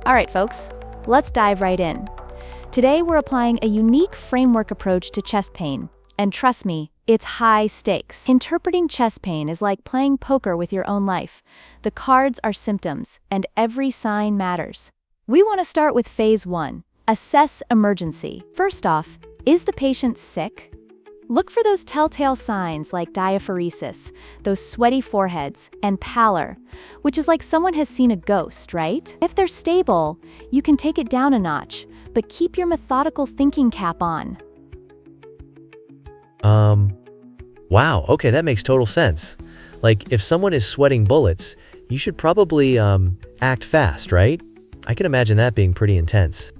All right, folks, let's dive right in. Today, we're applying a unique framework approach to chest pain. And trust me, it's high stakes. Interpreting chest pain is like playing poker with your own life. The cards are symptoms, and every sign matters. We want to start with phase 1, assess emergency. First off, is the patient sick? Look for those telltale signs like diaphoresis, those sweaty foreheads, and pallor, which is like someone has seen a ghost, right? If they're stable, you can take it down a notch, but keep your methodical thinking cap on. Wow, okay, that makes total sense. Like, if someone is sweating bullets, you should probably, act fast, right? I can imagine that being pretty intense.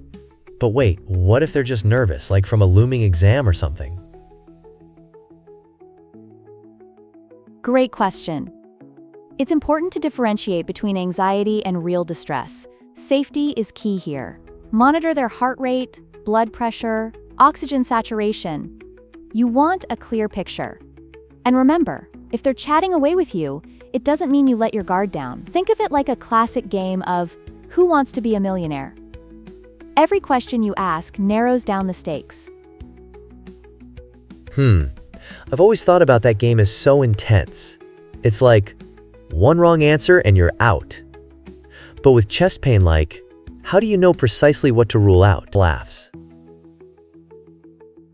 But wait, what if they're just nervous, like from a looming exam or something? Great question. It's important to differentiate between anxiety and real distress. Safety is key here. Monitor their heart rate, blood pressure, oxygen saturation. You want a clear picture. And remember, if they're chatting away with you, it doesn't mean you let your guard down. Think of it like a classic game of Who Wants to Be a Millionaire? Every question you ask narrows down the stakes. I've always thought about that game as so intense. It's like, one wrong answer and you're out. But with chest pain, like, how do you know precisely what to rule out? Laughs.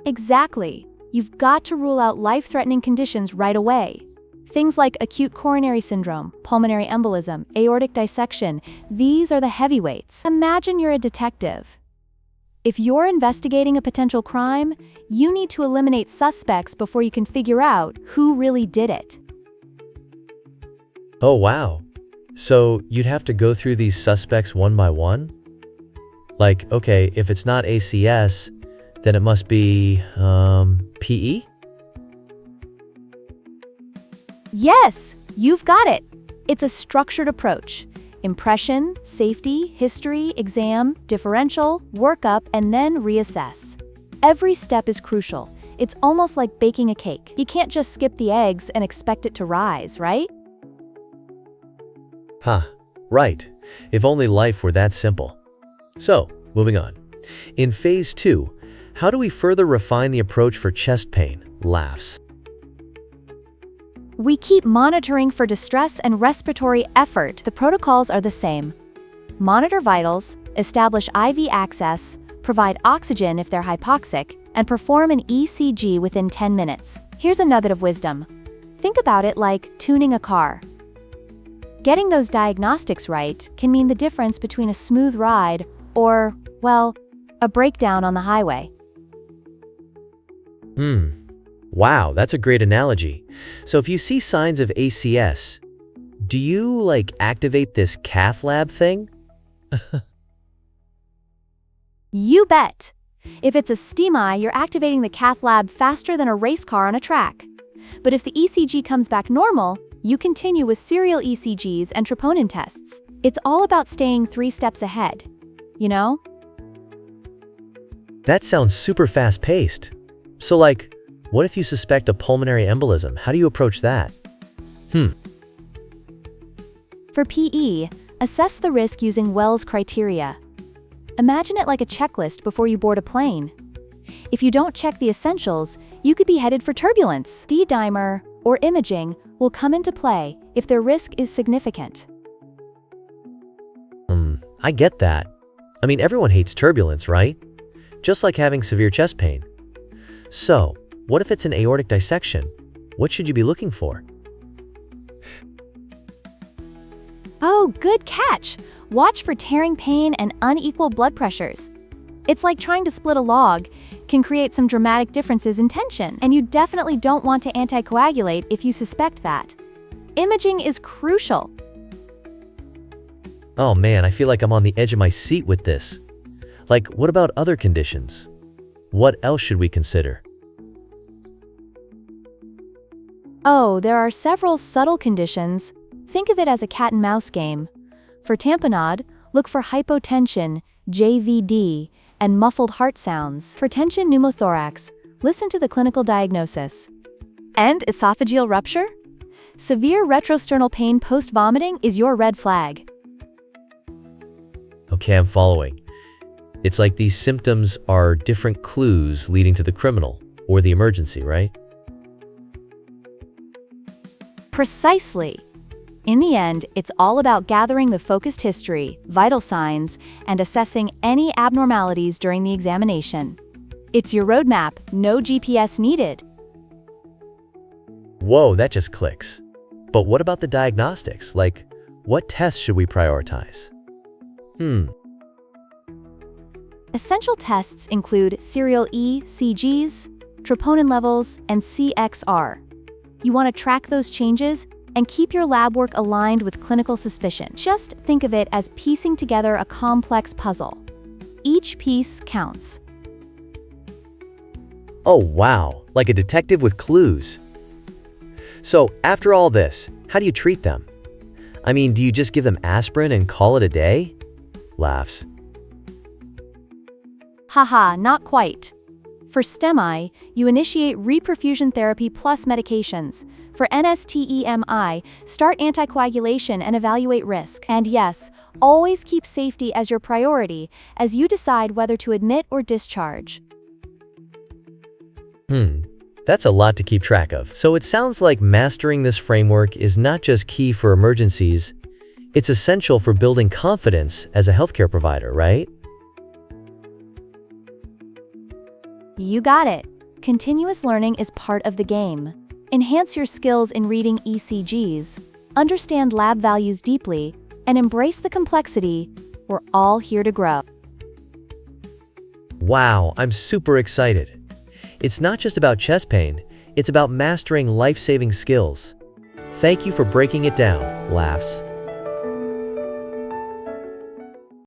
Exactly. You've got to rule out life-threatening conditions right away. Things like acute coronary syndrome, pulmonary embolism, aortic dissection, these are the heavyweights. Imagine you're a detective. If you're investigating a potential crime, you need to eliminate suspects before you can figure out who really did it. Oh, wow. So you'd have to go through these suspects one by one? Like, okay, if it's not ACS, then it must be, PE? Yes, you've got it. It's a structured approach. Impression, safety, history, exam, differential, workup, and then reassess. Every step is crucial. It's almost like baking a cake. You can't just skip the eggs and expect it to rise, right? Right. If only life were that simple. So, moving on. In phase 2, how do we further refine the approach for chest pain? Laughs. We keep monitoring for distress and respiratory effort. The protocols are the same. Monitor vitals, establish IV access, provide oxygen if they're hypoxic, and perform an ECG within 10 minutes. Here's a nugget of wisdom. Think about it like tuning a car. Getting those diagnostics right can mean the difference between a smooth ride or, well, a breakdown on the highway. Wow, that's a great analogy. So if you see signs of ACS, do you, like, activate this cath lab thing? You bet. If it's a STEMI, you're activating the cath lab faster than a race car on a track. But if the ECG comes back normal, you continue with serial ECGs and troponin tests. It's all about staying 3 steps ahead, you know? That sounds super fast-paced. So, like, what if you suspect a pulmonary embolism? How do you approach that? For PE, assess the risk using Wells criteria. Imagine it like a checklist before you board a plane. If you don't check the essentials, you could be headed for turbulence. D-dimer or imaging will come into play if their risk is significant. I get that. I mean, everyone hates turbulence, right? Just like having severe chest pain. So, what if it's an aortic dissection? What should you be looking for? Oh, good catch! Watch for tearing pain and unequal blood pressures. It's like trying to split a log, can create some dramatic differences in tension, and you definitely don't want to anticoagulate if you suspect that. Imaging is crucial. Oh man, I feel like I'm on the edge of my seat with this. Like, what about other conditions? What else should we consider? Oh, there are several subtle conditions. Think of it as a cat-and-mouse game. For tamponade, look for hypotension, JVD, and muffled heart sounds. For tension pneumothorax, listen to the clinical diagnosis. And esophageal rupture? Severe retrosternal pain post-vomiting is your red flag. Okay, I'm following. It's like these symptoms are different clues leading to the criminal or the emergency, right? Precisely. In the end, it's all about gathering the focused history, vital signs, and assessing any abnormalities during the examination. It's your roadmap, no GPS needed. Whoa, that just clicks. But what about the diagnostics? Like, what tests should we prioritize? Essential tests include serial ECGs, troponin levels, and CXR. You want to track those changes and keep your lab work aligned with clinical suspicion. Just think of it as piecing together a complex puzzle. Each piece counts. Oh, wow, like a detective with clues. So, after all this, how do you treat them? I mean, do you just give them aspirin and call it a day? Laughs. Haha, not quite. For STEMI, you initiate reperfusion therapy plus medications. For NSTEMI, start anticoagulation and evaluate risk. And yes, always keep safety as your priority as you decide whether to admit or discharge. That's a lot to keep track of. So it sounds like mastering this framework is not just key for emergencies, it's essential for building confidence as a healthcare provider, right? You got it. Continuous learning is part of the game. Enhance your skills in reading ECGs, understand lab values deeply, and embrace the complexity. We're all here to grow. Wow, I'm super excited. It's not just about chest pain, it's about mastering life-saving skills. Thank you for breaking it down, Laughs.